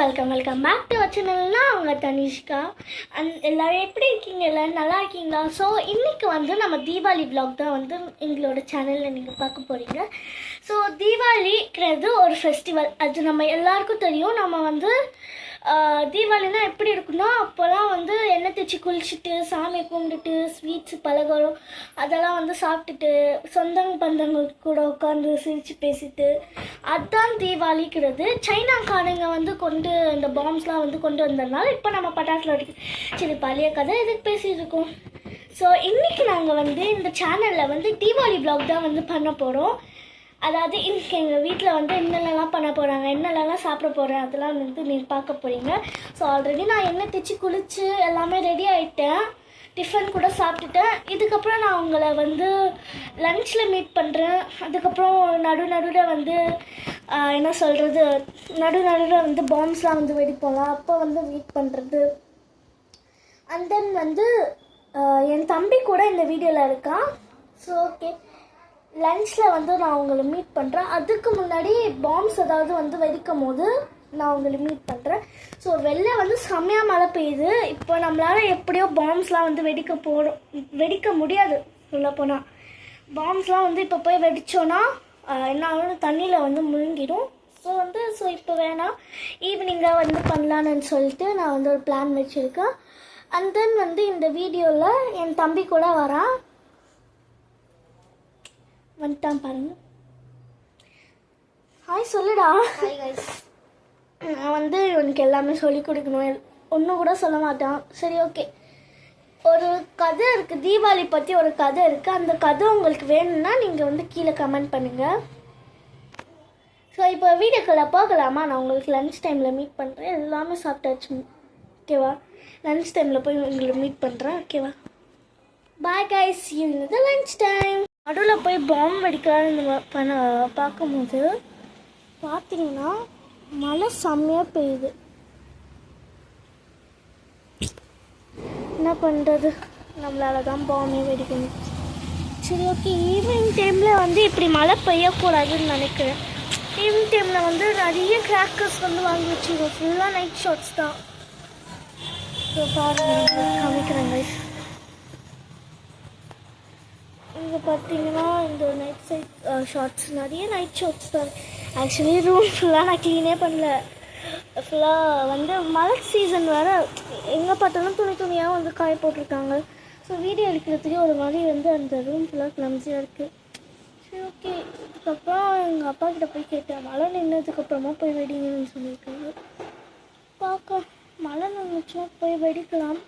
Welcome back to our சேனல்னா அவங்க தனிஷ்கா எல்லாரும் எப்படி இருக்கீங்க? எல்லாரும் நல்லா இருக்கீங்களா? ஸோ இன்றைக்கி வந்து நம்ம தீபாவளி vlog தான் வந்து எங்களோட சேனலில் நீங்கள் பார்க்க போகிறீங்க. ஸோ தீபாவளிங்கிறது ஒரு ஃபெஸ்டிவல், அது நம்ம எல்லாருக்கும் தெரியும். நம்ம வந்து தீபாவளினா எப்படி இருக்குன்னா, அப்போல்லாம் வந்து எண்ணெய் தேய்ச்சி குளிச்சுட்டு சாமியை கும்பிட்டுட்டு ஸ்வீட்ஸு பலகாரம் அதெல்லாம் வந்து சாப்பிட்டுட்டு சொந்தங்க பந்தங்கள் கூட உட்காந்து சிரித்து பேசிட்டு அதுதான் தீபாவளிக்கிறது. சைனாக்காரங்க வந்து கொண்டு இந்த பாம்ஸ்லாம் வந்து கொண்டு வந்ததுனால இப்போ நம்ம பட்டாசுல அடிக்க சரி பழைய கதை இதுக்கு பேசிகிட்டு இருக்கோம். ஸோ இன்றைக்கி நாங்கள் வந்து இந்த சேனலில் வந்து தீபாவளி vlog தான் வந்து பண்ண போகிறோம். அதாவது இன்றைக்கி எங்கள் வீட்டில் வந்து என்னென்னலாம் பண்ண போகிறாங்க, என்னென்னலாம் சாப்பிட போகிறேன், அதெல்லாம் வந்து நீங்கள் பார்க்க போகிறீங்க. ஸோ ஆல்ரெடி நான் எண்ணெய் தேய்ச்சி குளித்து எல்லாமே ரெடி ஆகிட்டேன், டிஃபன் கூட சாப்பிட்டுட்டேன். இதுக்கப்புறம் நான் உங்களை வந்து லன்ச்சில் மீட் பண்ணுறேன். அதுக்கப்புறம் நடுவில் வந்து என்ன சொல்கிறது, நடுவில் வந்து பாம்ஸ்லாம் வந்து வெடிப்போம்லாம், அப்போ வந்து மீட் பண்ணுறது. அண்ட் தென் வந்து என் தம்பி கூட இந்த வீடியோவில் இருக்கான். ஸோ ஓகே, லன்ச்சில் வந்து நான் உங்களை மீட் பண்ணுறேன். அதுக்கு முன்னாடி பாம்ஸ் ஏதாவது வந்து வெடிக்கும் போது நான் உங்களை மீட் பண்ணுறேன். ஸோ வெளில வந்து செம்மையாக மழை பெய்யுது. இப்போ நம்மளால் எப்படியோ பாம்ஸ்லாம் வந்து வெடிக்க முடியாது. சொல்லப்போனால் பாம்ஸ்லாம் வந்து இப்போ போய் வெடித்தோன்னா என்ன ஆகும், தண்ணியில் வந்து முழுங்கிடும். ஸோ இப்போ வேணாம், ஈவினிங்காக வந்து பண்ணலான்னு சொல்லிட்டு நான் வந்து ஒரு பிளான் வச்சுருக்கேன். அண்ட் தென் வந்து இந்த வீடியோவில் என் தம்பி கூட வரான், வந்துட்டான் பாருங்க. ஹாய் சொல்லுடா. Hi guys. நான் வந்து உனக்கு எல்லாமே சொல்லி கொடுக்கணும், ஒன்றும் கூட சொல்ல மாட்டான். சரி ஓகே, ஒரு கதை இருக்குது, தீபாவளி பற்றி ஒரு கதை இருக்குது. அந்த கதை உங்களுக்கு வேணும்னா நீங்கள் வந்து கீழே கமெண்ட் பண்ணுங்கள். ஸோ இப்போ வீடியோக்குள்ளே போகலாமா? நான் உங்களுக்கு லன்ச் டைமில் மீட் பண்ணுறேன். எல்லாமே சாப்பிட்டாச்சு, ஓகேவா? லன்ச் டைமில் போய் உங்களை மீட் பண்ணுறேன், ஓகேவா? Bye guys, see you in the lunch time. நடுவில் போய் பாம்பு வெடிக்கலான்னு பார்க்கும்போது பார்த்தீங்கன்னா மழை செம்மையாக பெய்யுது. என்ன பண்ணுறது, நம்மளால தான் பாம்பே வெடிக்கணும். சரி ஓகே, ஈவினிங் டைமில் வந்து இப்படி மழை பெய்யக்கூடாதுன்னு நினைக்கிறேன். ஈவினிங் டைமில் வந்து நிறைய கிராக்கர்ஸ் வந்து வாங்கி வச்சுருக்கோம், ஃபுல்லாக நைட் ஷாட்ஸ் தான். ஸோ பாருங்க, காமிக்கிறேங்க. இங்கே பார்த்தீங்கன்னா இந்த நைட் சைட் ஷார்ட்ஸ், நிறைய நைட் ஷார்ட்ஸ் தான். ஆக்சுவலி ரூம் ஃபுல்லாக நான் க்ளீனே பண்ணல. ஃபுல்லாக வந்து மழை சீசன் வேறு, எங்கே பார்த்தாலும் துணியாக வந்து காய போட்டிருக்காங்க. ஸோ வீடியோ எடுக்கிறதுக்கே ஒரு மாதிரி வந்து அந்த ரூம் ஃபுல்லாக கிளம்ஸியாக இருக்குது. சரி ஓகே, இதுக்கப்புறம் எங்கள் அப்பா கிட்ட போய் கேட்டேன், மழை நின்றதுக்கப்புறமா போய் வெடிங்கன்னு சொல்லியிருக்காங்க. பார்க்க மழை நின்றுச்சுன்னா போய் வெடிக்கலாம்.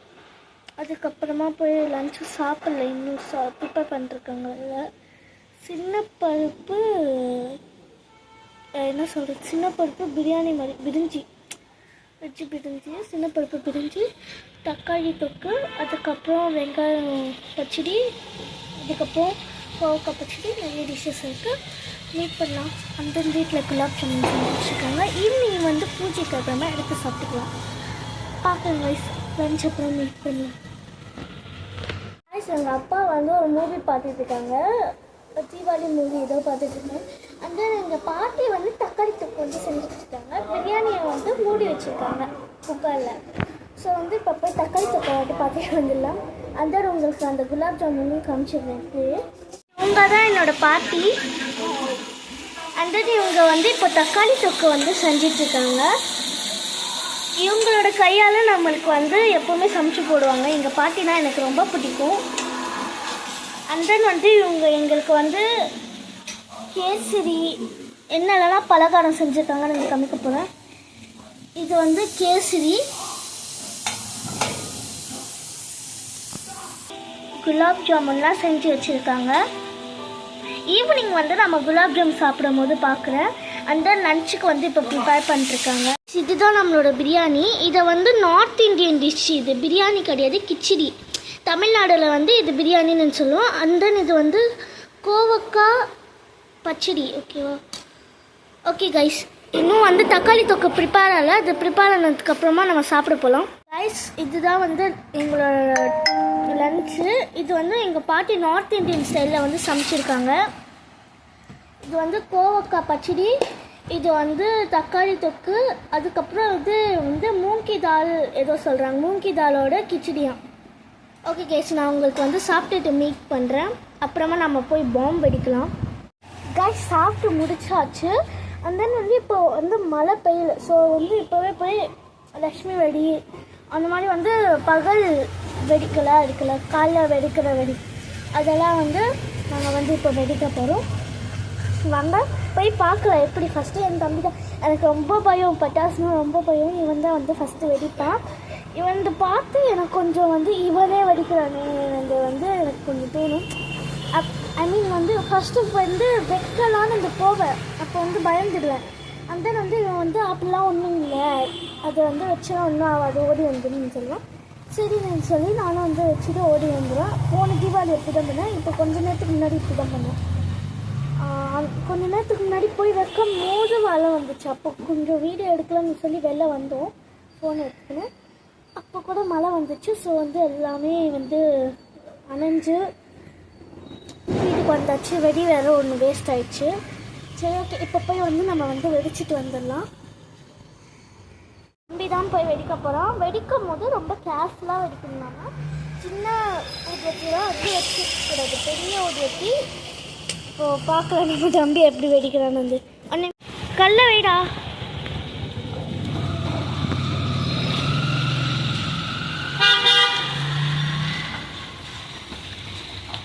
அதுக்கப்புறமா போய் லன்ச்சு சாப்பிடல, இன்னும் ப்ரிப்பேர் பண்ணிருக்காங்க. சின்ன பருப்பு என்ன சொல்கிறது, சின்ன பருப்பு பிரியாணி மாதிரி பிரிஞ்சி, வெஜ்ஜு பிரிஞ்சி, சின்ன பருப்பு பிரிஞ்சி, தக்காளி தொக்கு, அதுக்கப்புறம் வெங்காயம் பச்சடி, அதுக்கப்புறம் கோவக்காய் பச்சடி, நிறைய டிஷ்ஷஸ் இருக்குது. மீட் பண்ணலாம். அந்த வீட்டில் குலாப் ஜாமுன் செஞ்சு வச்சுருக்காங்க. ஈவினிங் வந்து பூஜைக்கு அப்புறமா எடுத்து சாப்பிட்டுக்கலாம். பார்க்குங்க வயசு லன்ச் அப்புறம் மீட் பண்ணலாம். எங்கள் அப்பா வந்து ஒரு மூவி பார்த்துட்ருக்காங்க, தீபாவளி மூவி ஏதோ பார்த்துட்ருக்கேன். அந்த எங்கள் பாட்டி வந்து தக்காளி தொக்கு வந்து செஞ்சுட்ருக்காங்க, பிரியாணியை வந்து மூடி வச்சுருக்காங்க குக்கரில். ஸோ வந்து இப்போ போய் தக்காளி தொக்கை வந்து பார்த்துட்டு வந்துடலாம். அந்த உங்களுக்கு அந்த குலாப் ஜாமுனையும் காமிச்சிடுறேன். இவங்க தான் என்னோடய பாட்டி. அந்த இவங்க வந்து இப்போ தக்காளி தொக்கு வந்து செஞ்சிட்ருக்காங்க. இவங்களோட கையால் நம்மளுக்கு வந்து எப்போவுமே சமைச்சு போடுவாங்க. எங்கள் பாட்டினா எனக்கு ரொம்ப பிடிக்கும். அண்ட் தென் வந்து இவங்க எங்களுக்கு வந்து கேசரி என்னென்னலாம் பலகாரம் செஞ்சுருக்காங்கன்னு எனக்கு காமிக்க போகிறேன். இது வந்து கேசரி, குலாப் ஜாமுன்லாம் செஞ்சு வச்சுருக்காங்க. ஈவினிங் வந்து நம்ம குலாப் ஜாமுன் சாப்பிடும் போது பார்க்குறேன். அண்ட் தென் லன்ச்சுக்கு வந்து இப்போ ப்ரிப்பேர் பண்ணிட்டுருக்காங்க. இதுதான் நம்மளோட பிரியாணி. இதை வந்து நார்த் இந்தியன் டிஷ், இது பிரியாணி கிடையாது, கிச்சடி. தமிழ்நாடில் வந்து இது பிரியாணின்னு சொல்லுவோம். அண்ட் தென் இது வந்து கோவக்காய் பச்சடி, ஓகேவா? ஓகே கைஸ், இன்னும் வந்து தக்காளி தொக்கு ப்ரிப்பேர் ஆகலை, அது ப்ரிப்பேர் ஆனதுக்கப்புறமா நம்ம சாப்பிட போகலாம். கைஸ், இதுதான் வந்து எங்களோட லன்ச்சு. இது வந்து எங்கள் பாட்டி நார்த் இந்தியன் ஸ்டைலில் வந்து சமைச்சிருக்காங்க. இது வந்து கோவக்காய் பச்சடி, இது வந்து தக்காளி தொக்கு, அதுக்கப்புறம் வந்து மூங்கி தால் ஏதோ சொல்கிறாங்க, மூங்கி தாலோட கிச்சடியா. ஓகே கேஸ், நான் உங்களுக்கு வந்து சாப்பிட்டுட்டு மீட் பண்ணுறேன். அப்புறமா நம்ம போய் பாம்பு வெடிக்கலாம். கைஸ் சாப்பிட்டு முடிச்சாச்சு. அண்ட் தென் வந்து இப்போ வந்து மழை பெய்யல. ஸோ வந்து இப்போவே போய் லக்ஷ்மி வெடி அந்த மாதிரி வந்து பகல் வெடிக்கலாம் இருக்குல்ல, காலைல வெடிக்கிற வெடி, அதெல்லாம் வந்து நாங்கள் வந்து இப்போ வெடிக்க போகிறோம். வாங்க போய் பார்க்கலாம் எப்படி. ஃபஸ்ட்டு என் தம்பி தான், எனக்கு ரொம்ப பயம், பட்டாசுனா ரொம்ப பயம். இவன் தான் வந்து ஃபஸ்ட்டு வெடிப்பான். இவன் பார்த்து எனக்கு கொஞ்சம் வந்து இவனே வெடிக்கிறானே வந்து எனக்கு கொஞ்சம் தோணும். ஐ மீன் வந்து ஃபஸ்ட்டு வந்து வெக்கலான்னு இந்த போவேன், அப்போ வந்து பயந்துடுவேன். அந்த வந்து இவன் வந்து அப்படிலாம் ஒன்றும் இல்லை, அதை வந்து வச்சுனா ஒன்றும் ஆகாது, ஓடி வந்துடுன்னு சொல்லுவான். சரின்னு சொல்லி நானும் வந்து வச்சுட்டு ஓடி வந்துடுவேன். போன தீபாவளி எப்படி தான் பண்ணேன், இப்போ கொஞ்சம் நேரத்துக்கு முன்னாடி இப்படி தான் பண்ணேன். கொஞ்ச நேரத்துக்கு முன்னாடி போய் வைக்கும் போது மழை வந்துச்சு. அப்போ கொஞ்சம் வீடியோ எடுக்கலாம்னு சொல்லி வெளில வந்தோம், ஃபோன் எடுத்துக்கணும். அப்போ கூட மழை வந்துச்சு. ஸோ வந்து எல்லாமே வந்து அணைஞ்சு வீட்டுக்கு வந்தாச்சு. வெடி வேறு ஒன்று வேஸ்ட் ஆயிடுச்சு. சரி ஓகே, இப்போ போய் வந்து நம்ம வந்து வெடிச்சிட்டு வந்துடலாம். தம்பி தான் போய் வெடிக்க போகிறோம். வெடிக்கும் போது ரொம்ப கேர்ஃபுல்லாக வெடிக்கணும்னா, சின்ன ஊதுவத்திலாம் வந்து வச்சுக்கூடாது, பெரிய ஊதுவத்தி. இப்போது பார்க்கலாம் நம்ம தம்பி எப்படி வெடிக்கிறான்னு. வந்து அண்ணே கல்ல வைடா.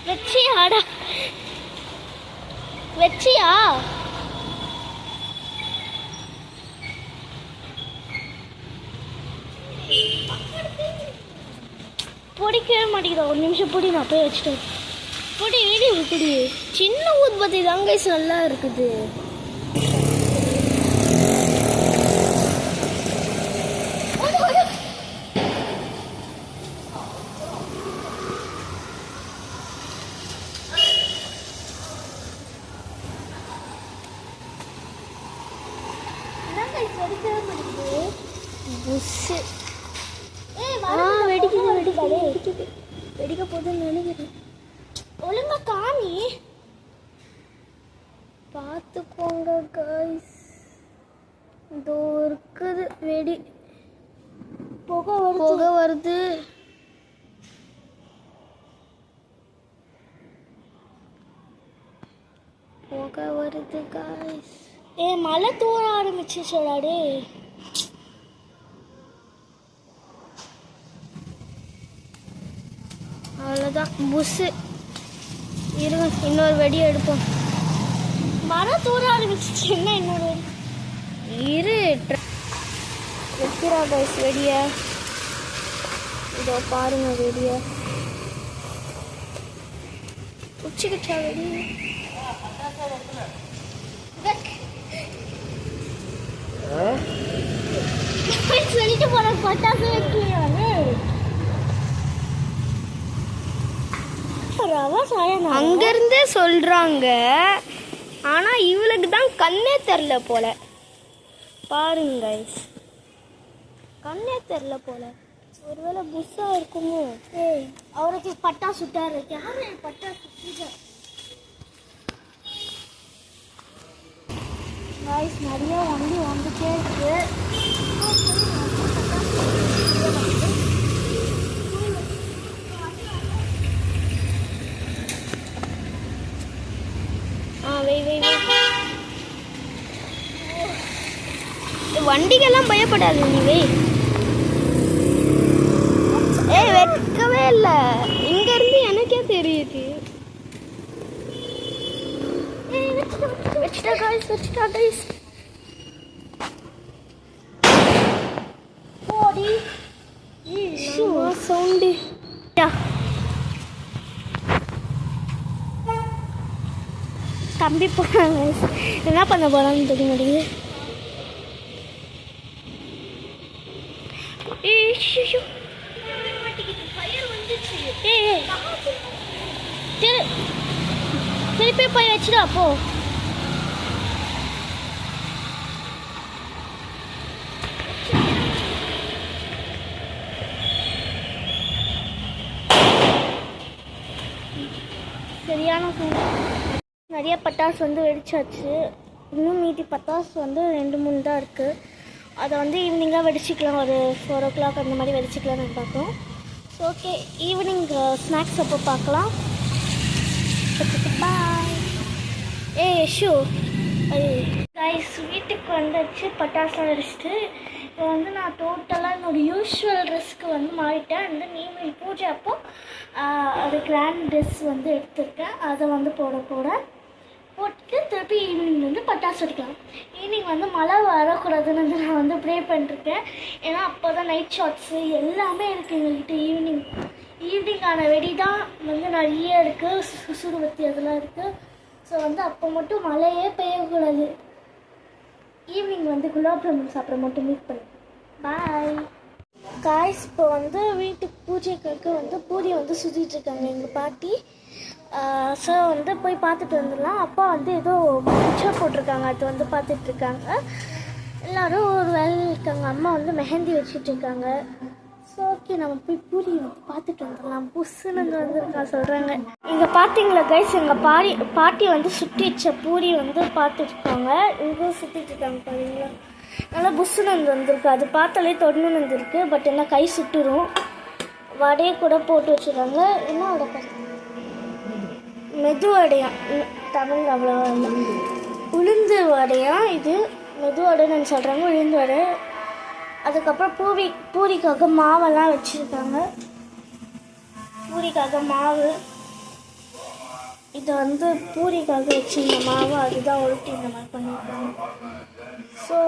வச்சியாடா, வச்சியா? பிடிக்கவே மாட்டேங்குதா, ஒரு நிமிஷம் பிடி, நான் போய் வச்சுட்டேன். பிடி வீடியோ பிடி. சின்ன ஊதுபத்தி தாங்க நல்லா இருக்குது. வெடிக்க போதுன்னு நினைக்கிறேன். ஒழுங்கா காமி, பார்த்துக்கோங்க கைஸ். இதோ இருக்குது வெடி, புகை வருது. புகை வருது கைஸ். மழை தூர ஆரம்பிச்சிச்சுடாடே. அவ்வளோதான் புஸ்ஸு. இருங்க, இன்னொரு வெடி எடுப்போம். மரம் தூர ஆரம்பிச்சிச்சு. என்ன இன்னொரு வெடி இரு வைக்கிறா கைஸ் வெடிய. இதோ பாருங்க வெடிய உச்சிக்கிச்சா வெடி. சொல்லிட்டு போன பட்டாசு வைக்கலையானு. அங்கிருந்தே சொல்றாங்க, ஆனா இவளுக்கு தான் கண்ணே தெரில போல. பாருங்க கண்ணே தெரில போல. ஒருவேளை புஷ்ஷா இருக்குமோ. அவருக்கு பட்டாசு சுட்டாரு. யாரு பட்டாசு நிறைய வண்டி வந்துட்டே இருக்கு. வண்டிகள்லாம் பயப்படாது நீ வை. வைக்கவே இல்லை, இங்க இருந்து எனக்கே தெரியுது. வச்சுட்டா கைஸ். போடி சவுண்டு. தம்பி போனாங்க, என்ன பண்ண போறான்னு தெரிய மாட்டேங்குது. திருப்பி போய் வச்சுடா போ. சரியான நிறைய பட்டாசு வந்து வெடிச்சாச்சு. இன்னும் மீதி பட்டாசு வந்து 2-3 தான் இருக்குது. அதை வந்து ஈவினிங்காக வெடிச்சிக்கலாம், ஒரு 4 o'clock அந்த மாதிரி வெடிச்சிக்கலாம்னு பார்த்தோம். ஸோ ஓகே, ஈவினிங் ஸ்நாக்ஸ் அப்போ பார்க்கலாம். பாய். ஷூ கைஸ், வீட்டுக்கு வந்துச்சு பட்டாசுலாம் வெடிச்சிட்டு. இப்போ வந்து நான் டோட்டலாக என்னோடய யூஸ்வல் ட்ரெஸ்க்கு வந்து மாறிட்டேன். வந்து ஈவினிங் பூஜை அப்போ அது கிராண்ட் ட்ரெஸ் வந்து எடுத்திருக்கேன். அதை வந்து போட்டுட்டு திருப்பி ஈவினிங் வந்து பட்டாசு வெடிக்கலாம். ஈவினிங் வந்து மழை வரக்கூடாதுன்னு வந்து நான் வந்து ப்ரே பண்ணிருக்கேன். ஏன்னா அப்போ தான் நைட் ஷாட்ஸு எல்லாமே இருக்குது எங்கள்கிட்ட. ஈவினிங்கான வெடி தான் வந்து நிறைய இருக்குது, சுடுபத்தி அதெல்லாம் இருக்குது. ஸோ வந்து அப்போ மட்டும் மழையே பெய்யக்கூடாது. ஈவினிங் வந்து குலாப் ஜாமுன் சாப்பிட மட்டும் மீட் பண்ணு. Bye guys. இப்போ வந்து வீட்டுக்கு பூஜைக்காக வந்து பூரி வந்து சுற்றிட்டுருக்காங்க எங்கள் பாட்டி. ஸோ வந்து போய் பார்த்துட்டு வந்துடலாம். அப்பா வந்து ஏதோ பிக்சர் போட்டிருக்காங்க, அது வந்து பார்த்துட்ருக்காங்க. எல்லோரும் ஒரு வேலை இருக்காங்க. அம்மா வந்து மெஹந்தி வச்சிட்ருக்காங்க. ஸோ ஓகே, நம்ம போய் பூரி வந்து பார்த்துட்டு வந்துடலாம். புஷ்ஷுன்னு வந்துருக்கா சொல்கிறாங்க. இங்கே பார்த்தீங்களா கைஸ், எங்கள் பாட்டி வந்து சுற்றி வச்ச பூரி வந்து பார்த்துட்ருக்காங்க. இங்கே சுற்றிட்டு இருக்காங்க பாருங்களா. நல்லா புஷ்ஷுன்னு வந்திருக்கு. அது பார்த்தாலே தொடர்ந்து வந்துருக்கு. பட் என்ன கை சுட்டுரும். வடையை கூட போட்டு வச்சுருக்காங்க. என்ன வடை? மெது வடையா? தமிழ் அவ்வளோ இல்லை. உளுந்து வடையா இது? மெது வடைன்னு சொல்கிறாங்க, உளுந்து வடை. அதுக்கப்புறம் பூரிக்காக மாவெல்லாம் வச்சுருக்காங்க. பூரிக்காக மாவு, இது வந்து பூரிக்காக வச்சுருந்த மாவு, அதுதான் உருட்டி இந்த மாதிரி பண்ணியிருக்காங்க. ஸோ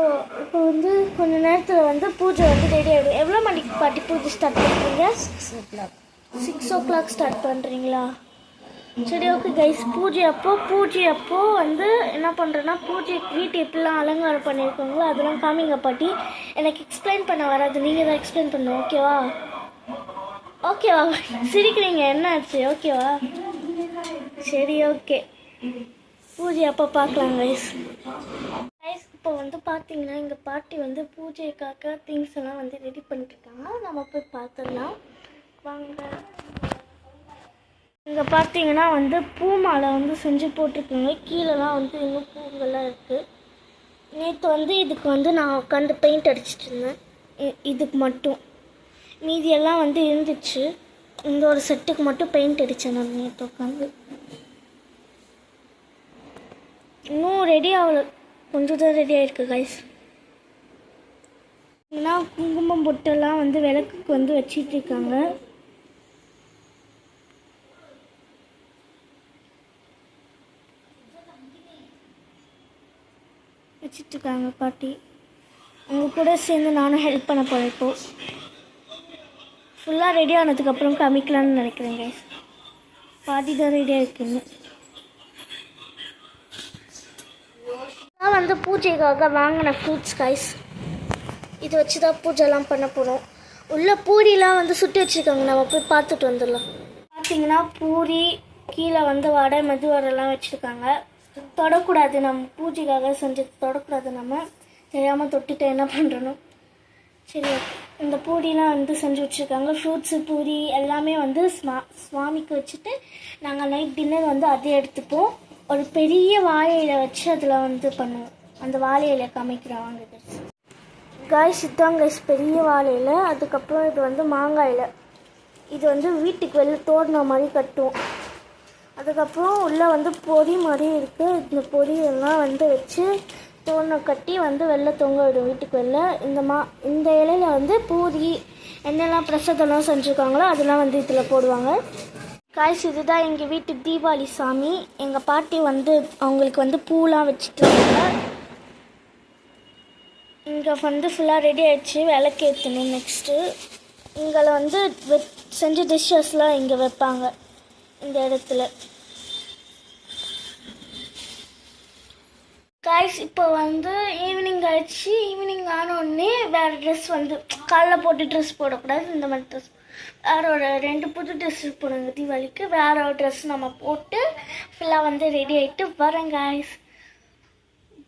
இப்போ வந்து கொஞ்சம் நேரத்தில் வந்து பூஜை வந்து ரெடி ஆகிடும். எவ்வளோ மணிக்கு பாட்டி பூஜை ஸ்டார்ட் பண்ணுறீங்க? 6 o'clock ஸ்டார்ட் பண்ணுறீங்களா? சரி ஓகே கைஸ். பூஜை அப்போ வந்து என்ன பண்ணுறேன்னா, வீட்டு எப்படிலாம் அலங்காரம் பண்ணியிருக்கோங்களோ அதெல்லாம் காமிங்க பாட்டி. எனக்கு எக்ஸ்பிளைன் பண்ண வராது, நீங்கள் தான் எக்ஸ்பிளைன் பண்ணணும். ஓகேவா? சிரிக்கிறீங்க, என்ன ஆச்சு? ஓகேவா? சரி ஓகே, பூஜை அப்போ பார்க்கலாம் கைஸ். இப்போ வந்து பார்த்தீங்கன்னா எங்கள் பாட்டி வந்து பூஜைக்காக திங்ஸ் எல்லாம் வந்து ரெடி பண்ணிட்டுருக்காங்க. நம்ம போய் பார்த்துடலாம் வாங்க. இங்கே பார்த்தீங்கன்னா வந்து பூ மாலை வந்து செஞ்சு போட்டிருக்குங்க. கீழெலாம் வந்து இன்னும் பூங்கெல்லாம் இருக்குது. நேற்று வந்து இதுக்கு வந்து நான் உட்காந்து பெயிண்ட் அடிச்சிட்டு இருந்தேன். இதுக்கு மட்டும் மீதியெல்லாம் வந்து இருந்துச்சு. இந்த ஒரு செட்டுக்கு மட்டும் பெயிண்ட் அடித்தேன் நான் நேற்று உட்காந்து. இன்னும் ரெடி ஆகலை, கொஞ்சம் தான் ரெடி ஆகிருக்கு கைஸ். ஏன்னா குங்குமம் பொட்டெல்லாம் வந்து விளக்குக்கு வந்து வச்சிட்ருக்காங்க. வச்சிட்ருக்காங்க பாட்டி. உங்கள் கூட சேர்ந்து நானும் ஹெல்ப் பண்ண போகிறேன். இப்போது ஃபுல்லாக ரெடி ஆனதுக்கப்புறம் காமிக்கலான்னு நினைக்கிறேன் கைஸ். பாட்டி தான் ரெடியாக இருக்குங்க. நான் வந்து பூஜைக்காக வாங்கின ஃப்ரூட்ஸ் கைஸ். இது வச்சு தான் பூஜைலாம் பண்ண போகிறோம். உள்ள பூரிலாம் வந்து சுட்டு வச்சுருக்காங்க, நம்ம போய் பார்த்துட்டு வந்துடலாம். பார்த்தீங்கன்னா பூரி, கீழே வந்து வடை, மெது வடைலாம் வச்சுருக்காங்க. தொடக்கூடாது, நம்ம பூஜைக்காக செஞ்சு தொடக்கூடாது. நம்ம தெரியாமல் தொட்டுட்டு என்ன பண்ணுறணும். சரி, இந்த பூரிலாம் வந்து செஞ்சு வச்சுருக்காங்க. ஃப்ரூட்ஸு, பூரி எல்லாமே வந்து சுவாமிக்கு வச்சுட்டு நாங்கள் நைட் டின்னர் வந்து அதே எடுத்துப்போம். ஒரு பெரிய வாழை இலை வச்சு அதில் வந்து பண்ணுவோம். அந்த வாழை இலை காமிக்கிறாங்க காய்ஸ். இதுதான் கைஸ் பெரிய வாழை இலை. அதுக்கப்புறம் இது வந்து மாங்காய் இலை. இது வந்து வீட்டுக்கு வெளில தோரண மாதிரி கட்டுவோம். அதுக்கப்புறம் உள்ளே வந்து பொரி மாதிரி இருக்குது. இந்த பொரியெல்லாம் வந்து வச்சு தோரணம் கட்டி வந்து வெளில தொங்க விடும் வீட்டுக்கு வெளில. இந்த இலையில வந்து பூரி என்னெல்லாம் பிரசாதம்லாம் செஞ்சுருக்காங்களோ அதெல்லாம் வந்து இதில் போடுவாங்க. காய்ஸ், இதுதான் எங்கள் வீட்டு தீபாவளி சாமி. எங்கள் பாட்டி வந்து அவங்களுக்கு வந்து பூலாம் வச்சுட்டுருக்காங்க. இங்கே வந்து ஃபுல்லாக ரெடி ஆகிடுச்சு, விளக்கேற்றணும். நெக்ஸ்ட்டு இங்கே வந்து செஞ்ச டிஷ்ஷஸ்லாம் இங்கே வைப்பாங்க இந்த இடத்துல. காய்ஸ், இப்போ வந்து ஈவினிங் ஆகிடுச்சு. ஈவினிங் ஆனோடனே வேறு ட்ரெஸ் வந்து காலைல போட்டு ட்ரெஸ் போடக்கூடாது. இந்த மாதிரி ட்ரெஸ் வேறு ஒரு 2 புது ட்ரெஸ் போடுங்க தீபாவளிக்கு. வேறு ஒரு ட்ரெஸ் நம்ம போட்டு ஃபுல்லாக வந்து ரெடி ஆகிட்டு வரேன் காய்ஸ்.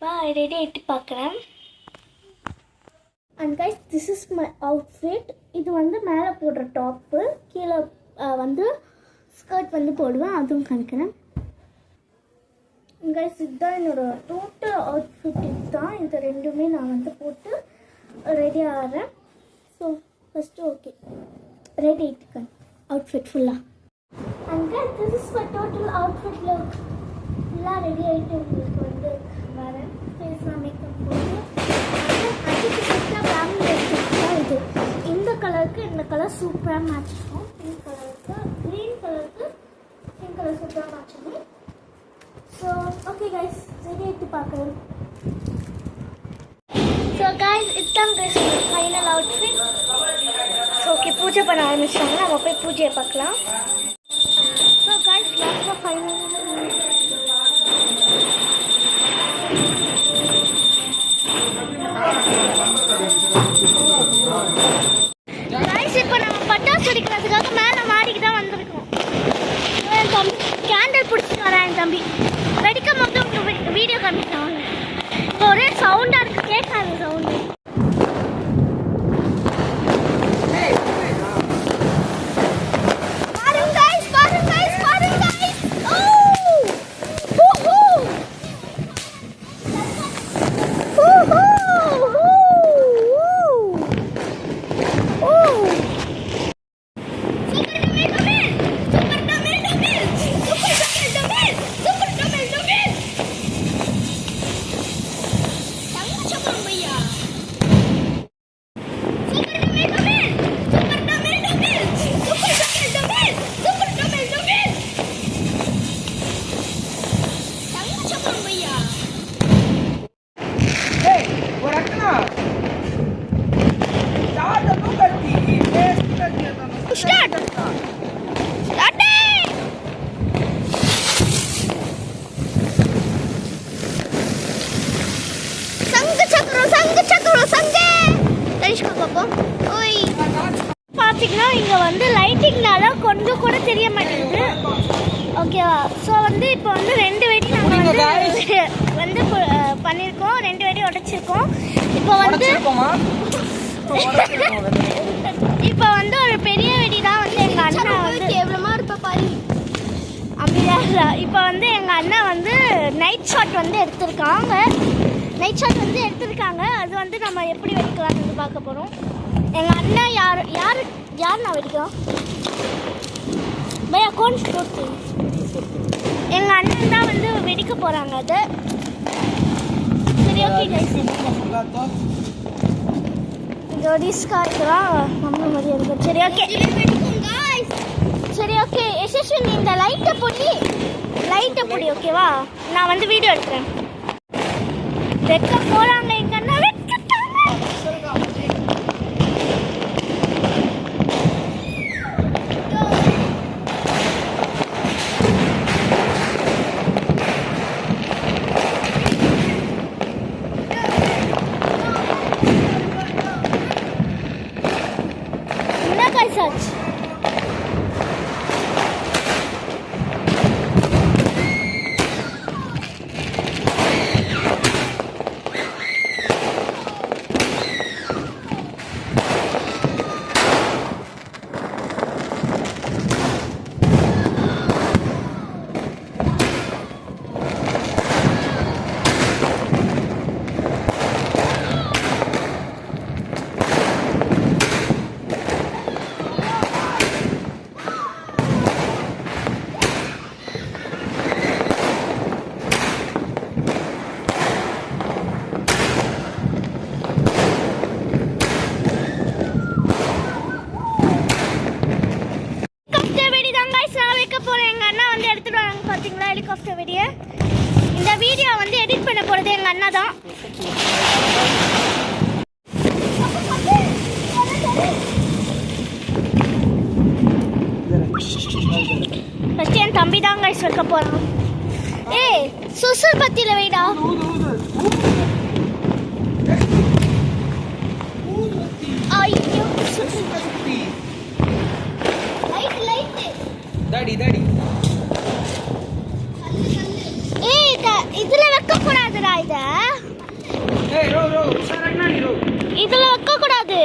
பாய், ரெடி ஆகிட்டு பார்க்குறேன். And guys, this is my outfit. இது வந்து மேலே போடுற டாப்பு, கீழே வந்து ஸ்கர்ட் வந்து போடுவேன், அதுவும் காமிக்கிறேன். கைஸ் இதுதான் என்னோட டோட்டல் அவுட்ஃபிட். இதுதான் இந்த ரெண்டுமே நான் வந்து போட்டு ரெடி ஆகிறேன். ஸோ ஃபஸ்ட்டு ஓகே ரெடி ஆகிட்டுக்கேன் அவுட்ஃபிட் ஃபுல்லாக. And guys this is my total outfit look. ஃபுல்லாக ரெடி ஆகிட்டு உங்களுக்கு வந்து வரேன். ஃபேஸ்லாம் மேக்கப் போட்டு அதுக்கு ஃபஸ்ட்டாக ஃபேமிலி எடுத்துக்கிட்டா இது இந்த கலருக்கு இந்த கலர் சூப்பராக மேட்ச் ஆகும். பிங்க் கலருக்கு க்ரீன் கலருக்கு பிங்க் கலர் சூப்பராக மேட்ச் ஆகும். ஸோ ஓகே கைஸ் ரெடி ஆகிட்டு பார்க்குறேன். ஸோ கைஸ் இதுதான் கைஸ் ஃபைனல் அவுட்ஃபிட். ஓகே பூஜை பண்ண ஆரம்பிச்சிட்டாங்க. நம்ம போய் பூஜையை பார்க்கலாம். ஸோ கைஸ் லாஸ்ட்டாக ஃபைனல் கைஸ் இப்போ நம்ம பட்டாசு வெடிக்கிறதுக்காக மேலே மாடிக்கு தான் வந்திருக்கோம். என் தம்பி கேண்டில் பிடிச்சிட்டு வரேன். என் தம்பி வெடிக்கும் போது உங்களுக்கு வீடியோ காமிக்கிறாங்க. இப்போ ஒரே சவுண்டாக இருக்குது, கேட்காது சவுண்டு. பார்த்தீங்கன்னா இங்கே வந்து லைட்டிங்னால கொஞ்சம் கூட தெரிய மாட்டேங்குது. ஓகேவா? ஸோ வந்து இப்போ வந்து 2 வெடி நாங்கள் வந்து பண்ணியிருக்கோம். 2 வெடி உடைச்சிருக்கோம். இப்போ வந்து ஒரு பெரிய வெடி தான் வந்து எங்கள் அண்ணா வந்து கேவலமாக இருப்ப பாரு அப்படிதான். இப்போ வந்து எங்கள் அண்ணா வந்து நைட் ஷாட் வந்து எடுத்திருக்காங்க. அது வந்து நம்ம எப்படி வெடிக்கலாம்னு பார்க்க போகிறோம். எங்கள் அண்ணா யார் நான் வெடிக்கிறோம் பையா கோன் போட்டு எங்கள் அண்ணன் தான் வந்து வெடிக்க போகிறாங்க. அது சரி ஓகே கைஸ். இந்த ஒடிஸ்கா இதெல்லாம் நம்ம மாதிரி இருக்கும். சரி ஓகே சரி ஓகே யசஸ்வினி இந்த லைட்டை பொடி ஓகேவா? நான் வந்து வீடியோ எடுக்கிறேன். வெக்க போகிறாங்க எங்கள் அண்ணா வெட்டாங்க. என்ன கைசாச்சு ஹெலிகாப்டர் வெடியை. இந்த வீடியோ வந்து எடிட் பண்ண போகிறது எங்கள் அண்ணா தான். ஃபஸ்ட்டு என் தம்பி தான் கைஸ் வைக்க போகிறான். ஏய் சுசுர் பத்தியில் வைடா. ஐயோ இதுல வைக்க கூடாதுடா. இதுல வைக்க கூடாது.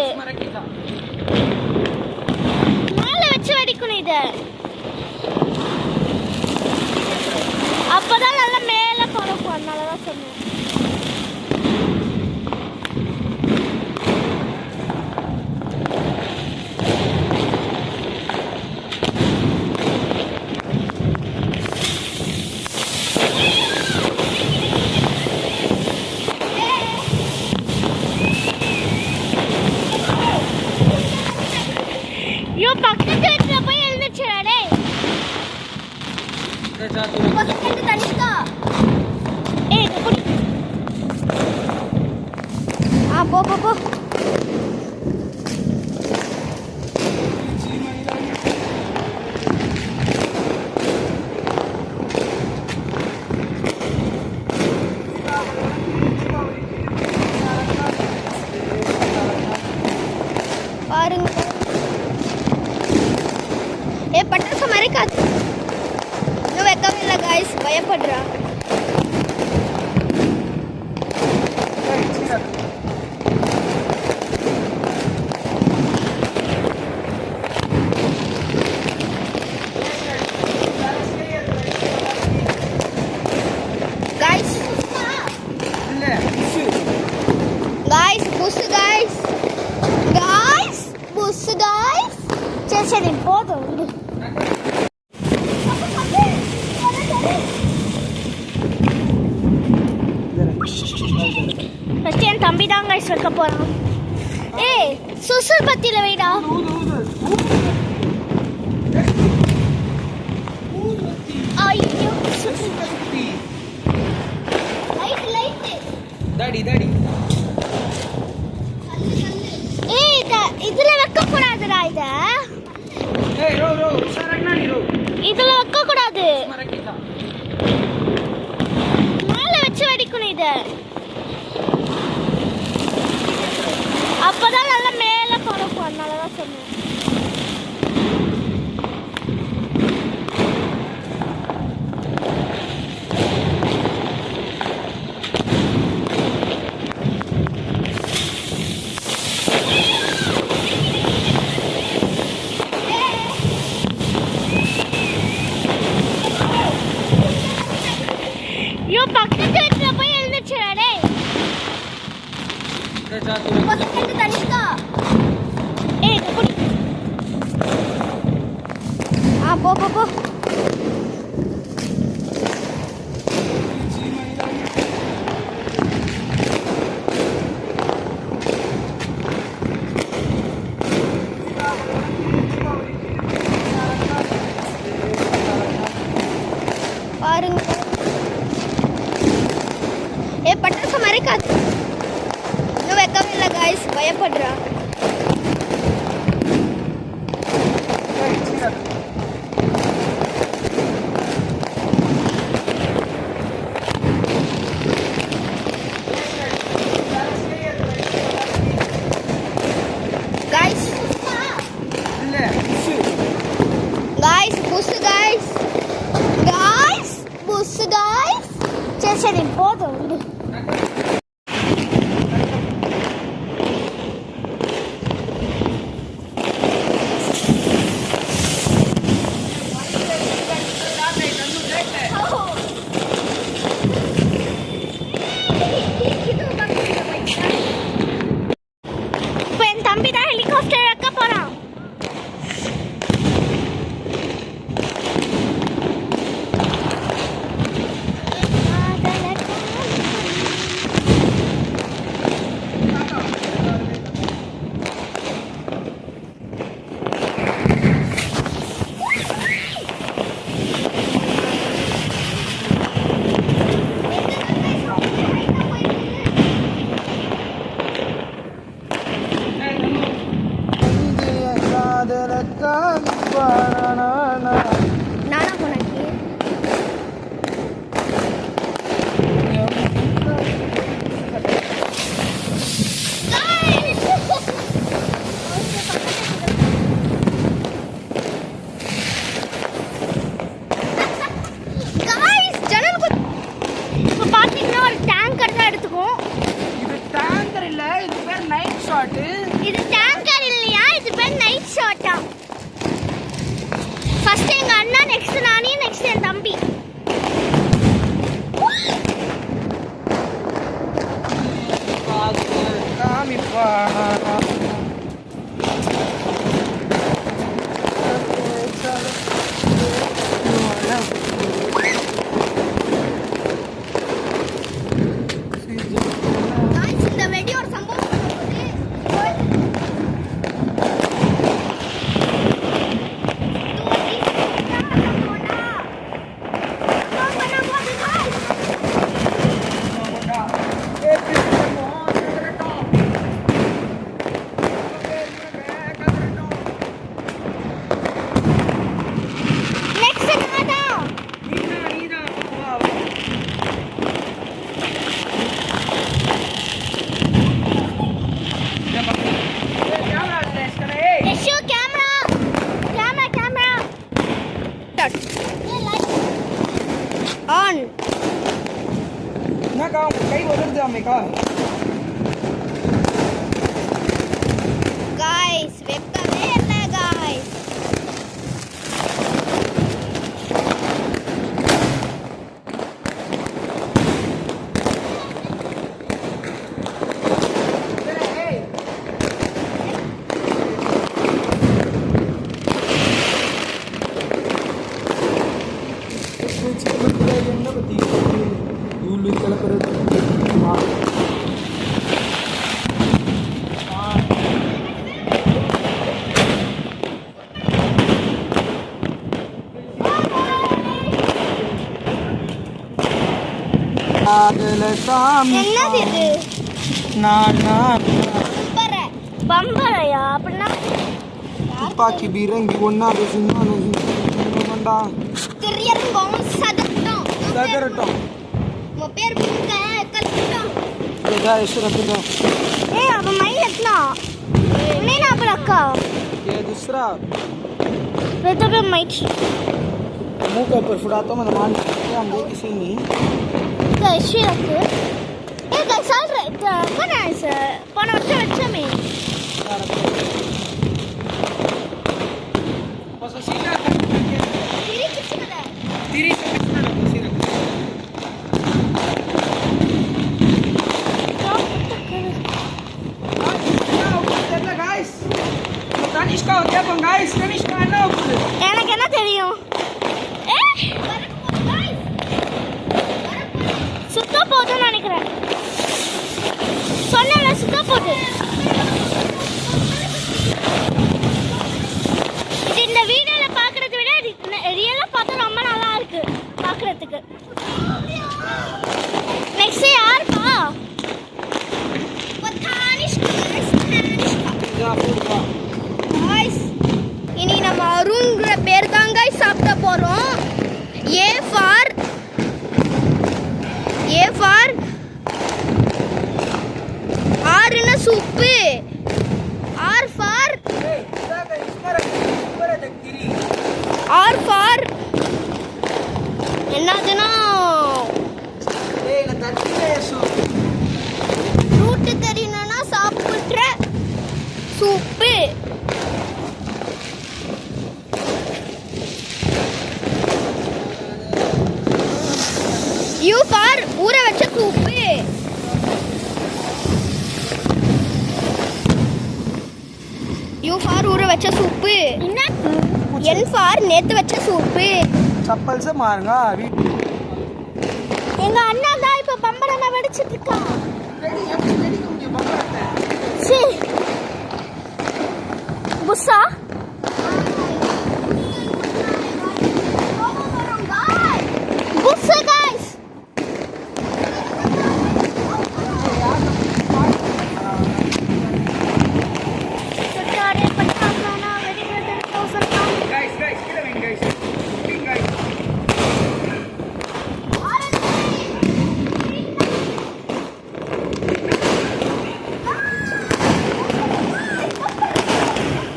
மேல வச்சு வெடிக்கணும். இது அப்பதான் நல்லா மேல அதனால தான் சொன்னேன். ஐயோ பக்கத்து வீட்டில் போய் எழுந்துச்சுடே. தனிஷ்கா ஏய் புடி. போ போ போ. பாருங்க பட்டாசு மறைக்காது. இன்னும் வைக்கவே இல்லை காய்ஸ், பயப்படுறா. சரி போதும். ஃபர்ஸ்ட் என் தம்பி தான் கைஸ் வைக்க போறான். ஏய் சுசுர் பத்தியில வைடா. ஐயோ லைட் லைட் டாடி டாடி. ஏய் இதுல வைக்க கூடாதுடா. இத ஏய் ரோ ரோ சரக்னா ரோ இதுல வைக்க கூடாது. மேல வச்சு வெடிக்கணும். இத அப்பதான் நல்லா மேல பறக்கும். அதனால தான் சொன்னேன். ஐயோ பக்கத்து வீட்டில் போய் எழுந்துச்சுடே. தனிஷ்கா ஏய் புடி. போ போ போ. பாருங்க பட்டாசு மறைக்காது. இன்னும் வைக்கவே இல்லை காய்ஸ், பயப்படுறா. காய்ஸ் காய்ஸ் புஷ் காய்ஸ் காய்ஸ் புஷ் காய்ஸ். சரி சரி போதும். இப்போ என் தம்பி தான் ஹெலிகாப்டர் வைக்க போறான். என்னக்கா உங்க கை உதறுதாமேக்கா? गाइस வெக்கமே இல்ல गाइस. என்னது இது? பம்பரையா? அப்படின்னா துப்பாக்கி பீரங்கி ஒன்னா பேசுண்டா திரியர்கோம் சதட்டம் சகரட்டம் பேர் கலட்டம் ஏய் अब माइल इतना नहीं ना पर अक्का ये दूसरा वे तो पे माइक मुंह के ऊपर फुड़ाता मैं मान हम वो किसी नहीं कैसे रखे ये कैसा रे कौन है इसे कौन अच्छा में बस सीधा तिरी किसी में है तिरी से कितना ना सीधा गाइस तनिष्का क्या तुम गाइस तनिष्का ना எனக்கு என்ன தெரியும் சுத்த போதும்னு நினைக்கிறேன் சொன்னல சுத்த போது இது இந்த வீடியோல பார்க்கறதை விட ரியலா பார்த்தா ரொம்ப நல்லா இருக்கு பார்க்கறதுக்கு நெக்ஸ்ட் யாருப்பா இனி நம்ம அருண்ங்கிற பேர் தான் गाइस சாப்பிட போறோம். ஏ ஃபார் ஆறுன சூப்பு. ஆர் ஃபார் என்னதுன்னா ரூட் தெரியணும்னா சாப்பிட்ற சூப்பு. யூ ஃபார் ஊற வச்ச சூப்பு. யூ ஃபார் ஊற வச்ச சூப்பு. என் ஃபார் நேத்து வச்ச சூப்பு. चप्पल से मारूंगा अभी எங்க அண்ணா தான் இப்ப பம்பரமா வெடிச்சிட்டு இருக்கான் சி புஸ்ஸா புஸ்ஸா गाइस सरकारे पटाखाना वेरी वेरी थाउजेंड गाइस किधर हैं गाइस गाइस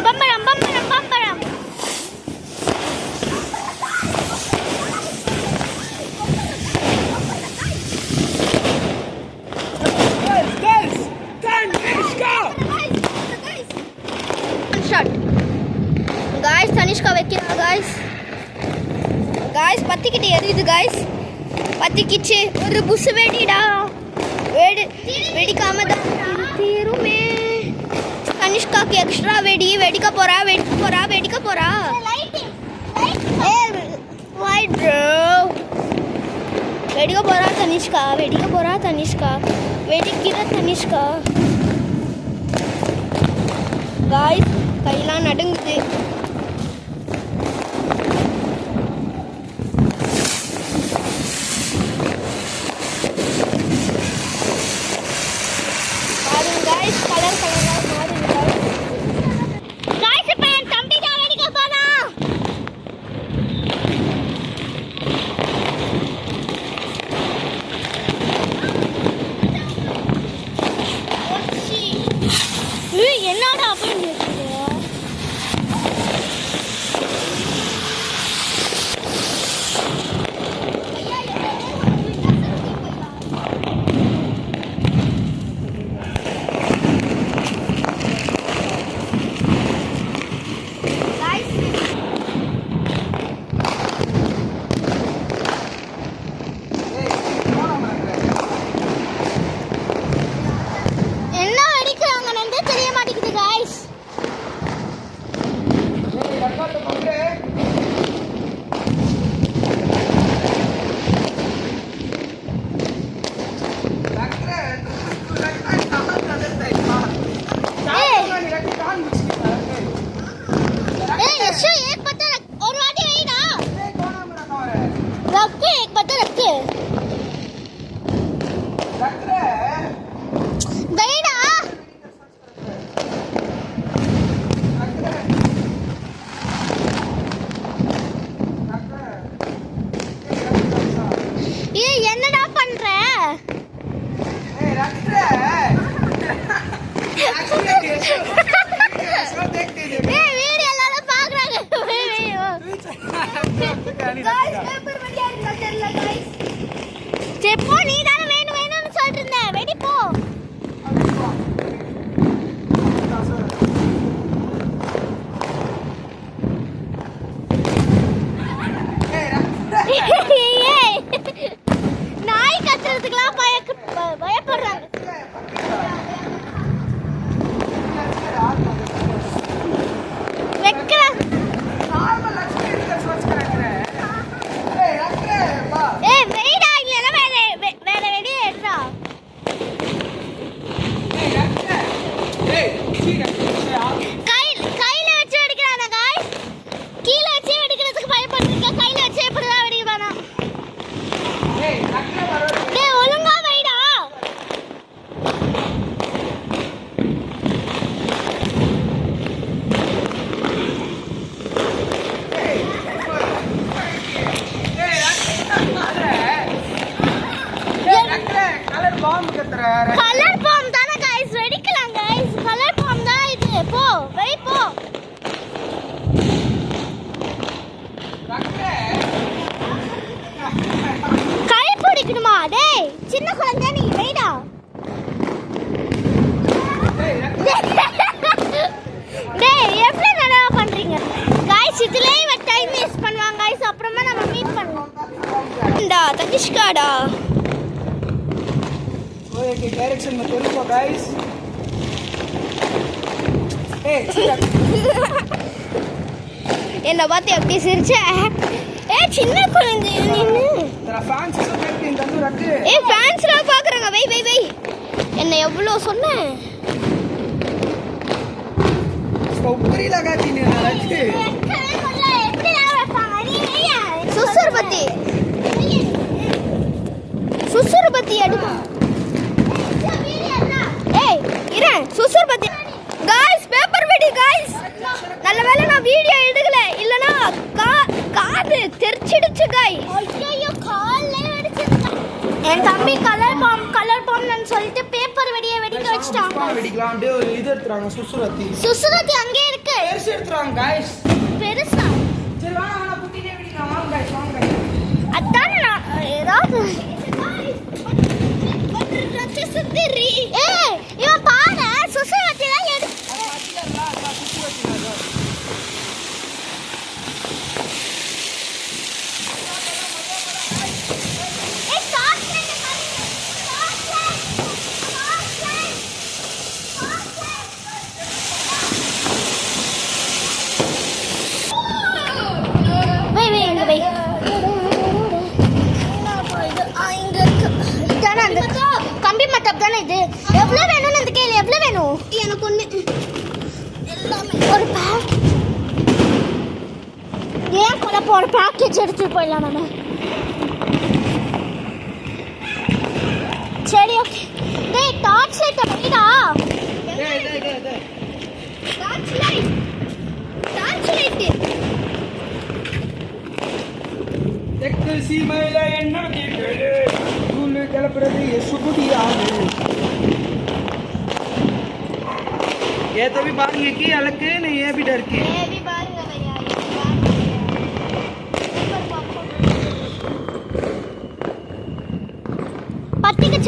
बम्बरम बम्बरम बम्बरम guys Tanishka shot guys Tanishka வைக்கிறா गाइस பத்திக்கிட்டு எரியுது गाइस பத்திக்கிச்சு ஒரு புஸ் வெடிடா வெடிக்காம தான் தீருமே தனிஷ்காக்கு எக்ஸ்ட்ரா வெடிக்க போறா லைட் ப்ரோ வெடிக்க போறா தனிஷ்கா வெடிக்கிற தனிஷ்கா गाइस கையெல்லாம் நடுங்குது பாருங்க गाइस கலர் கலரா மாறுது गाइस இப்ப என் தம்பி தான் வெடிக்க போறா என்னடா அப்படி பாம்பு கத்துற கலர் பாம் தானே गाइस வெடிக்கலாம் गाइस கலர் பாம் தான் இது போ வெய் போ கை பிடிக்கணுமா டேய் சின்ன குழந்தை நீ வெயிடா டேய் எப்படி நல்லா பண்றீங்க गाइस இதுலயே இவ டைம் வேஸ்ட் பண்ணுவாங்க गाइस அப்புறமா நம்ம மீட் பண்ணலாம் டா தனிஷ்காடா ओए के डायरेक्शन में चलो तो गाइस ए என்ன பார்த்து எப்படி சிரிச்ச சின்ன குழந்தை நீனு तेरा फैंस सब के अंदर रख ஃபேன்ஸ்லாம் பாக்குறாங்க வெய் என்ன எவ்வளவு சொன்னேன் इसको ऊपर ही लगा दी ने रख சுசுர்பத்தி அடிமா ஏய் இரேன் சுசுர்பத்தி गाइस பேப்பர் வெடி गाइस நல்ல வேளை நான் வீடியோ எடுக்கல இல்லனா காது தெரிச்சிடுச்சு गाइस ஐயோ கால்ல வெடிச்சிருச்சு என் தம்பி கலர் பாம்னு சொல்லிட்டு பேப்பர் வெடியை வெடிக்க வச்சிட்டான் வெடிக்கலாம் டே இது எடுத்துறாங்க சுசுரத்தி அங்கே இருக்கு பெருசு எடுத்துறாங்க गाइस பெருசா சரி வாங்க புட்டினே வெடிக்கலாம் வாங்க गाइस வாங்க அதான் நான் ஏதாவது ஏய் இவன் பாரு சுசுரத்தி தான் எடு கம்பி மட்டப் தானே இது எவ்வளவு வேணும் அந்த கேள்வி எவ்வளவு வேணும் எனக்கு ஒண்ணு எல்லாமே ஒரு பேக் ஏன் கூட ஒரு பேக்கேஜ் எடுத்துட்டு போயிடலாம் நம்ம சரி ஓகே டேய் டார்ச் லைட் வைடா டார்ச் லைட் தெற்கு சீமையில என்ன கேக்குது தூளு கிளப்புறது சுகுடியாகு ये तो भी बात ये की अलग के नहीं ये भी डर के ये भी பாருங்க भैया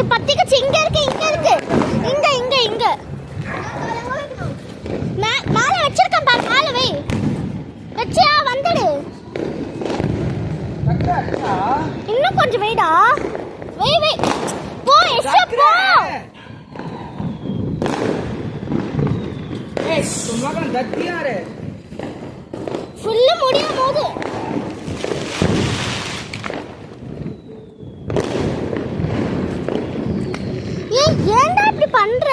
பத்திக்குச்சு இங்க இருக்கு இங்க மேல வச்சிருக்கேன் பாரு மேல வை வச்சியா வந்துடு இன்னும் கொஞ்சம் வெயிடா வை போ எஸ்ஸா போ ए तुम लोग दत्ती आ रहे ஃபுல்லா முடியும் போது ஏன்டா இப்படி பண்ற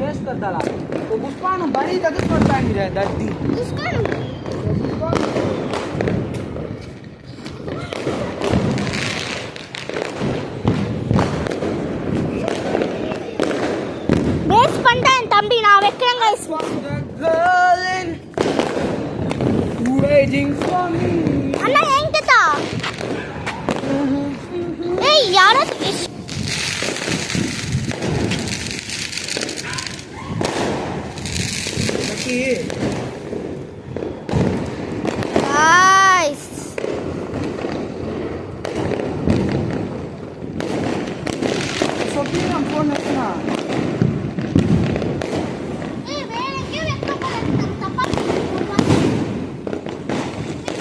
वेस्ट कर डाला तो पुष्पानु बड़ी तक पड़ता नहीं रहा दत्ती வேஸ்ட் பண்ணிட்டேன் என் தம்பி நான் வைக்கிறேன் गाइस waiting for me அண்ணா என்கிட்ட ஏய் யாரோ okay गाइस सोफी हम फोन रखना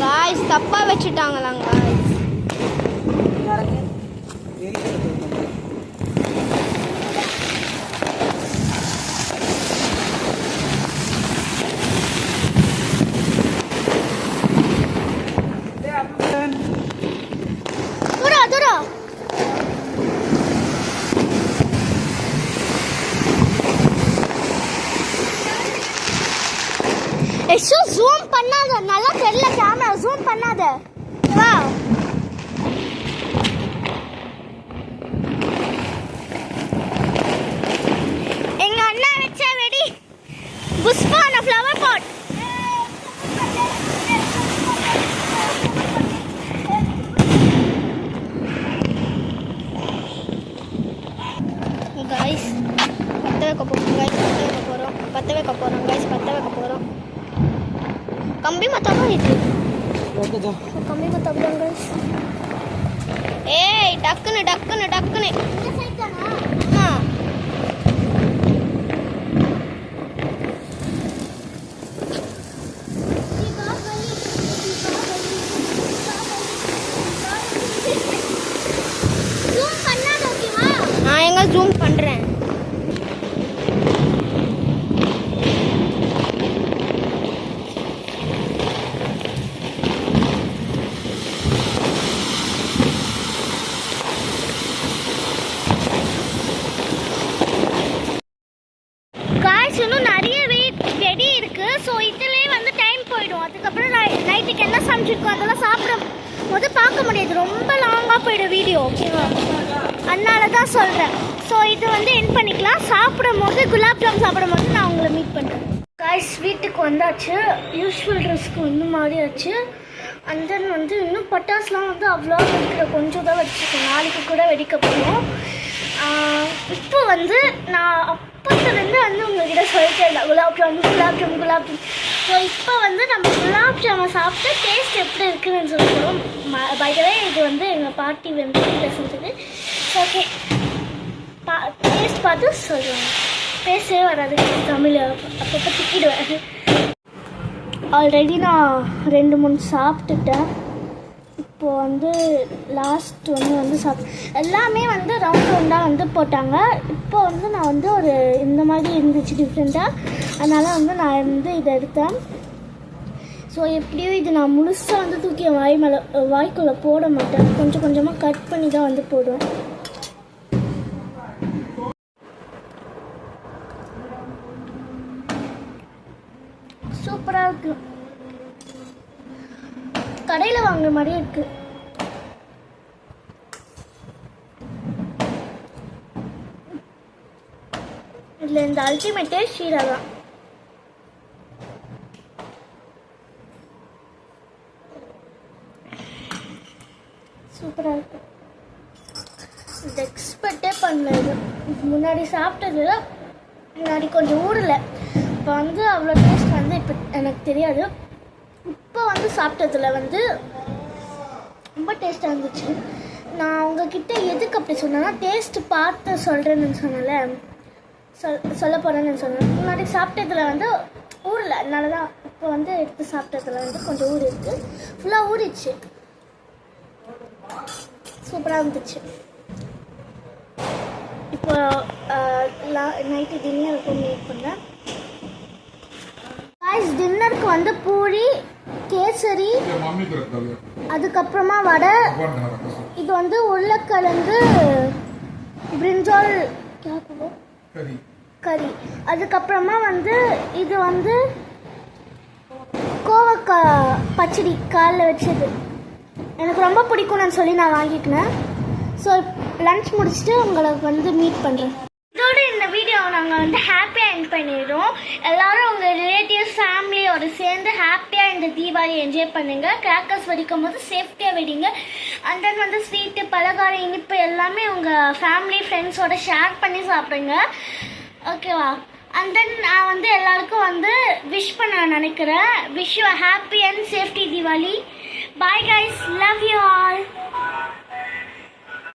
गाइस தப்பா வெச்சிட்டாங்களாங்க गाइस தூரா எஷோ ஜூம் பண்ணாத நல்லா தெரியல கேமரா ஜூம் பண்ணாத வா எங்க அண்ணா வச்ச வெடி புஷ்பான ஃப்ளவர் பாட் வைக்க போகிறோம் கைஸ், பற்ற வைக்க போகிறோம். கம்பி மத்தம் இது, கம்பி மத்தம் கைஸ். ஏய் டக்குன்னு ஆமாம். நான் எங்க ஜூம் பண்ணுறேன். இன்னும் நிறைய வெடி இருக்கு. ஸோ இதுலேயே வந்து டைம் போயிடும். அதுக்கப்புறம் நைட்டுக்கு என்ன சமைச்சிருக்கோம் அதெல்லாம் சாப்பிடும் போது பார்க்க முடியாது, ரொம்ப லாங்காக போயிடும் வீடியோ. ஓகேவா, அதனால தான் சொல்கிறேன். ஸோ இது வந்து என் பண்ணிக்கலாம். சாப்பிடும் போது குலாப் ஜாம் சாப்பிடும் போது நான் உங்களை மீட் பண்ணுறேன். காய்ஸ் வீட்டுக்கு வந்தாச்சு, யூஸ்வல் ட்ரெஸ்க்கு வந்து மாறியாச்சு. அண்ட் தென் வந்து இன்னும் பட்டாசுலாம் வந்து அவ்வளோ வெடிக்கிற கொஞ்சம் தான் வச்சுருக்கேன், நாளைக்கு கூட வெடிக்க போகிறோம். இப்போ வந்து நான் அப்பத்துலேருந்து வந்து உங்கள்கிட்ட சொல்லிட்டு இருந்தேன் குலாப் ஜாம். ஸோ இப்போ வந்து நம்ம குலாப் ஜாமை சாப்பிட்டு டேஸ்ட் எப்படி இருக்குதுன்னு சொல்லிடுவோம். பைதவே இது வந்து எங்கள் பாட்டி வந்து வீட்டில் செஞ்சது. ஓகே, டேஸ்ட் பார்த்து சொல்லுவாங்க. பேசவே வராது தமிழ், அப்பப்போ திக்கிடுவேன். ஆல்ரெடி நான் 2-3 சாப்பிட்டுட்டேன். இப்போது வந்து லாஸ்ட் வந்து எல்லாமே வந்து ரவுண்டாக வந்து போட்டாங்க. இப்போ வந்து நான் வந்து ஒரு இந்த மாதிரி இருந்துச்சு டிஃப்ரெண்ட்டாக, அதனால் வந்து நான் வந்து இதை எடுத்தேன். ஸோ எப்படியும் இது நான் முழுசாக வந்து தூக்கி வாய்க்குள்ளே போட மாட்டேன், கொஞ்சம் கொஞ்சமாக கட் பண்ணி தான் வந்து போடுவேன். சூப்பராக இருக்கு, கடையில் வாங்குற மாதிரியே இருக்கு. இதில் இந்த அல்டிமேட்டே ஷீரா தான். சூப்பராக இருக்கு, இது எக்ஸ்பெக்டே பண்ணல. இது முன்னாடி சாப்பிட்டது முன்னாடி கொஞ்சம் ஊறல, இப்போ வந்து அவ்வளோ டேஸ்ட் வந்து இப்போ எனக்கு தெரியாது. இப்போ வந்து சாப்பிட்டதில் வந்து ரொம்ப டேஸ்ட்டாக இருந்துச்சு. நான் உங்ககிட்ட எதுக்கு அப்படி சொன்னேன்னா, டேஸ்ட்டு பார்த்து சொல்கிறேன்னு சொன்னல, சொல்ல போகிறேன்னு சொன்னேன். முன்னாடி சாப்பிட்டதில் வந்து ஊறல, அதனால தான் இப்போ வந்து எடுத்து சாப்பிட்டதில் வந்து கொஞ்சம் ஊறி இருக்குது, ஃபுல்லாக ஊறிச்சு. சூப்பராக இருந்துச்சு. இப்போ நைட்டு டின்னருக்கு மேக் பண்ணேன். டின்னருக்கு வந்து பூரி, கேசரி, அதுக்கப்புறமா வடை, இது வந்து உருளைக்கிழங்கு பிரிஞ்சால் கறி, அதுக்கப்புறமா வந்து இது வந்து கோவக்காய் பச்சடி காலைல வச்சது. எனக்கு ரொம்ப பிடிக்கும்னு சொல்லி நான் வாங்கிக்கினேன். ஸோ லன்ச் முடிச்சுட்டு உங்களை வந்து மீட் பண்ணுறேன். இதோட இந்த வீடியோவை நாங்கள் வந்து ஹாப்பியாக என்ட் பண்ணிடுறோம். எல்லோரும் உங்கள் ரிலேட்டிவ்ஸ் ஃபேமிலியோடு சேர்ந்து ஹாப்பியாக இந்த தீபாவளி என்ஜாய் பண்ணுங்கள். கிராக்கர்ஸ் வெடிக்கும் போது சேஃப்டியாக வெடிங்க. அண்ட் தென் வந்து ஸ்வீட்டு, பலகாரம், இனிப்பு எல்லாமே உங்கள் ஃபேமிலி ஃப்ரெண்ட்ஸோட ஷேர் பண்ணி சாப்பிடுங்க. ஓகேவா? அண்ட் தென் நான் வந்து எல்லாருக்கும் வந்து விஷ் பண்ண நினைக்கிறேன். Wish you happy and safety Deepavali. Bye guys, love you all.